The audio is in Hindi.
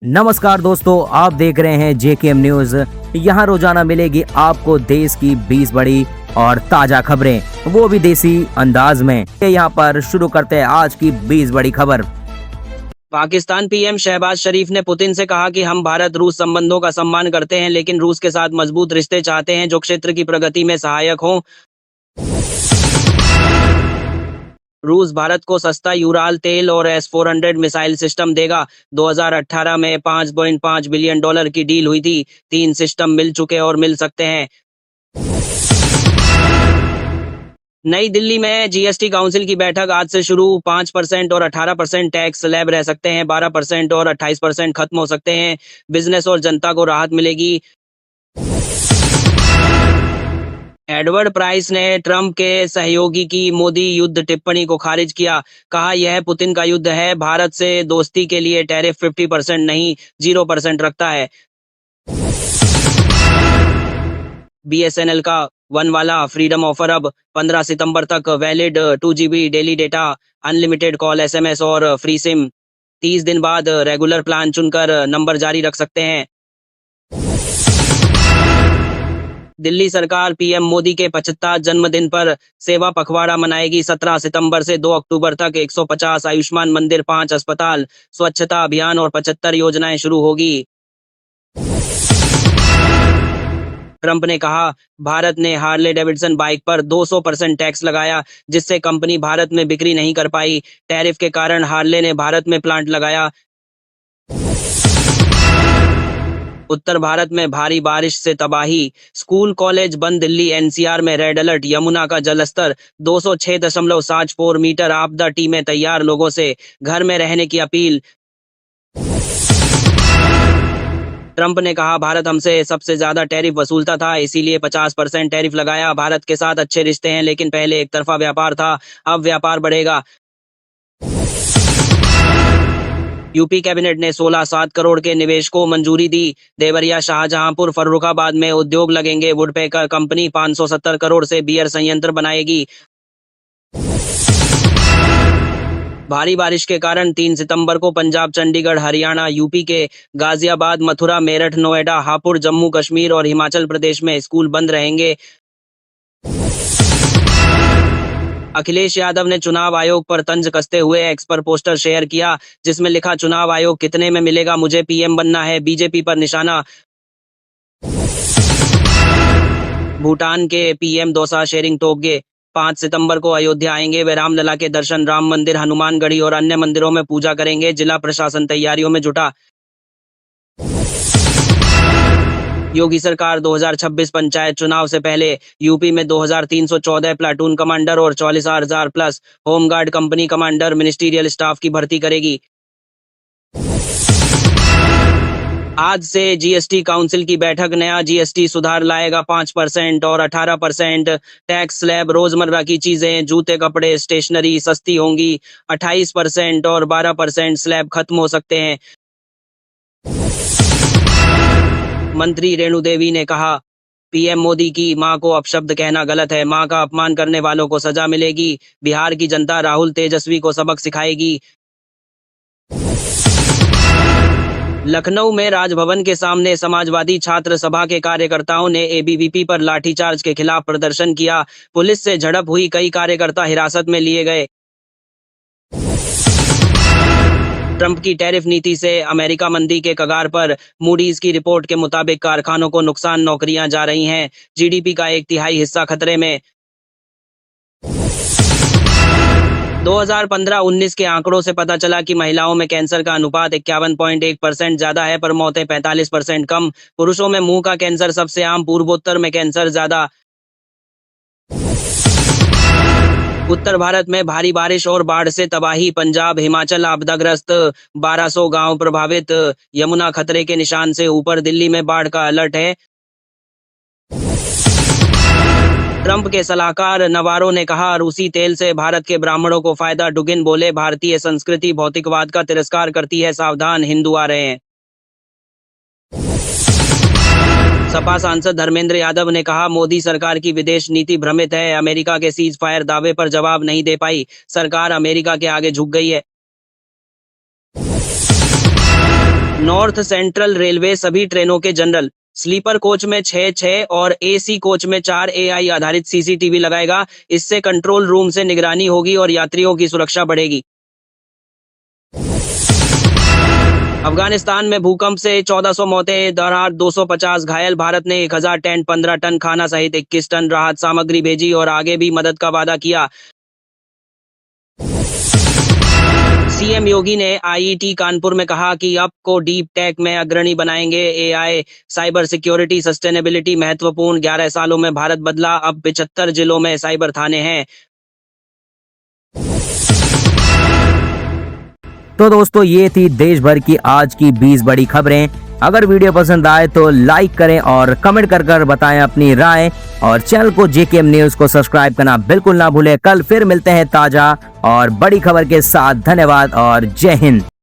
नमस्कार दोस्तों, आप देख रहे हैं जेकेएम न्यूज। यहाँ रोजाना मिलेगी आपको देश की 20 बड़ी और ताजा खबरें, वो भी देसी अंदाज में। यहाँ पर शुरू करते हैं आज की 20 बड़ी खबर। पाकिस्तान पीएम शहबाज शरीफ ने पुतिन से कहा कि हम भारत रूस संबंधों का सम्मान करते हैं, लेकिन रूस के साथ मजबूत रिश्ते चाहते हैं जो क्षेत्र की प्रगति में सहायक हों। रूस भारत को सस्ता यूराल तेल और S-400 मिसाइल सिस्टम देगा। 2018 में $5.5 बिलियन की डील हुई थी। 3 सिस्टम मिल चुके और मिल सकते हैं। नई दिल्ली में जीएसटी काउंसिल की बैठक आज से शुरू। 5% और 18% टैक्स स्लैब रह सकते हैं, 12% और 28% खत्म हो सकते हैं। बिजनेस और जनता को राहत मिलेगी। एडवर्ड प्राइस ने ट्रंप के सहयोगी की मोदी युद्ध टिप्पणी को खारिज किया। कहा, यह पुतिन का युद्ध है। भारत से दोस्ती के लिए टैरिफ 50% नहीं 0% रखता है। बीएसएनएल का वन वाला फ्रीडम ऑफर अब 15 सितंबर तक valid. 2 GB daily data, unlimited call, SMS और फ्री सिम। 30 दिन बाद रेगुलर प्लान चुनकर नंबर जारी रख सकते हैं। दिल्ली सरकार पीएम मोदी के 75 जन्मदिन पर सेवा पखवाड़ा मनाएगी। 17 सितंबर से 2 अक्टूबर तक 150 आयुष्मान मंदिर, 5 अस्पताल, स्वच्छता अभियान और 75 योजनाएं शुरू होगी। ट्रंप ने कहा, भारत ने हार्ले डेविडसन बाइक पर 200% टैक्स लगाया, जिससे कंपनी भारत में बिक्री नहीं कर पाई। टैरिफ के कारण हार्ले ने भारत में प्लांट लगाया। उत्तर भारत में भारी बारिश से तबाही, स्कूल कॉलेज बंद। दिल्ली एनसीआर में रेड अलर्ट। यमुना का जलस्तर 206.74 मीटर। आपदा टीमें तैयार, लोगों से घर में रहने की अपील। ट्रंप ने कहा, भारत हमसे सबसे ज्यादा टैरिफ वसूलता था, इसीलिए 50% टैरिफ लगाया। भारत के साथ अच्छे रिश्ते हैं, लेकिन पहले एक तरफा व्यापार था, अब व्यापार बढ़ेगा। यूपी कैबिनेट ने 16.7 करोड़ के निवेश को मंजूरी दी। देवरिया, शाहजहांपुर, फर्रुखाबाद में उद्योग लगेंगे। वुडपेकर कंपनी 570 करोड़ से बियर संयंत्र बनाएगी। भारी बारिश के कारण 3 सितंबर को पंजाब, चंडीगढ़, हरियाणा, यूपी के गाजियाबाद, मथुरा, मेरठ, नोएडा, हापुड़, जम्मू कश्मीर और हिमाचल प्रदेश में स्कूल बंद रहेंगे। अखिलेश यादव ने चुनाव आयोग पर तंज कसते हुए एक्स पर पोस्टर शेयर किया, जिसमें लिखा, चुनाव आयोग कितने में मिलेगा, मुझे पीएम बनना है। बीजेपी पर निशाना। भूटान के पीएम दोसा शेरिंग टोब्गे 5 सितंबर को अयोध्या आएंगे। वे रामलला के दर्शन, राम मंदिर, हनुमानगढ़ी और अन्य मंदिरों में पूजा करेंगे। जिला प्रशासन तैयारियों में जुटा। योगी सरकार 2026 पंचायत चुनाव से पहले यूपी में 2314 प्लाटून कमांडर और 44,000 plus home guard company commander ministerial staff की भर्ती करेगी। आज से जीएसटी काउंसिल की बैठक। नया जीएसटी सुधार लाएगा। 5% और 18% टैक्स स्लैब। रोजमर्रा की चीजें, जूते, कपड़े, स्टेशनरी सस्ती होंगी। 28% और 12% स्लैब खत्म हो सकते हैं। मंत्री रेणु देवी ने कहा, पीएम मोदी की मां को अपशब्द कहना गलत है। मां का अपमान करने वालों को सजा मिलेगी। बिहार की जनता राहुल तेजस्वी को सबक सिखाएगी। लखनऊ में राजभवन के सामने समाजवादी छात्र सभा के कार्यकर्ताओं ने एबीवीपी पर लाठीचार्ज के खिलाफ प्रदर्शन किया। पुलिस से झड़प हुई, कई कार्यकर्ता हिरासत में लिए गए। ट्रंप की टैरिफ नीति से अमेरिका मंदी के कगार पर। मूडीज की रिपोर्ट के मुताबिक कारखानों को नुकसान, नौकरियां जा रही हैं। जीडीपी का 1/3 हिस्सा खतरे में। 2015-19 के आंकड़ों से पता चला कि महिलाओं में कैंसर का अनुपात 51.1% ज्यादा है, पर मौतें 45% कम। पुरुषों में मुंह का कैंसर सबसे आम, पूर्वोत्तर में कैंसर ज्यादा। उत्तर भारत में भारी बारिश और बाढ़ से तबाही। पंजाब, हिमाचल आपदाग्रस्त, 1200 गांव प्रभावित। यमुना खतरे के निशान से ऊपर। दिल्ली में बाढ़ का अलर्ट है। ट्रंप के सलाहकार नवारो ने कहा, रूसी तेल से भारत के ब्राह्मणों को फायदा। डुगिन बोले, भारतीय संस्कृति भौतिकवाद का तिरस्कार करती है, सावधान, हिंदू आ रहे हैं। सपा सांसद धर्मेंद्र यादव ने कहा, मोदी सरकार की विदेश नीति भ्रमित है। अमेरिका के सीज फायर दावे पर जवाब नहीं दे पाई सरकार, अमेरिका के आगे झुक गई है। नॉर्थ सेंट्रल रेलवे सभी ट्रेनों के जनरल स्लीपर कोच में 6 और एसी कोच में 4 एआई आधारित सीसीटीवी लगाएगा। इससे कंट्रोल रूम से निगरानी होगी और यात्रियों की सुरक्षा बढ़ेगी। अफगानिस्तान में भूकंप से 1400 मौतें, 250 घायल। भारत ने 1000 टेंट, 15 टन खाना सहित 21 टन राहत सामग्री भेजी और आगे भी मदद का वादा किया। सीएम योगी ने आईआईटी कानपुर में कहा कि अब को डीप टेक में अग्रणी बनाएंगे। एआई, साइबर सिक्योरिटी, सस्टेनेबिलिटी महत्वपूर्ण। 11 सालों में भारत बदला, अब 75 जिलों में साइबर थाने हैं। तो दोस्तों ये थी देश भर की आज की 20 बड़ी खबरें। अगर वीडियो पसंद आए तो लाइक करें और कमेंट कर बताएं अपनी राय, और चैनल को जेकेएम न्यूज को सब्सक्राइब करना बिल्कुल ना भूलें। कल फिर मिलते हैं ताजा और बड़ी खबर के साथ। धन्यवाद और जय हिंद।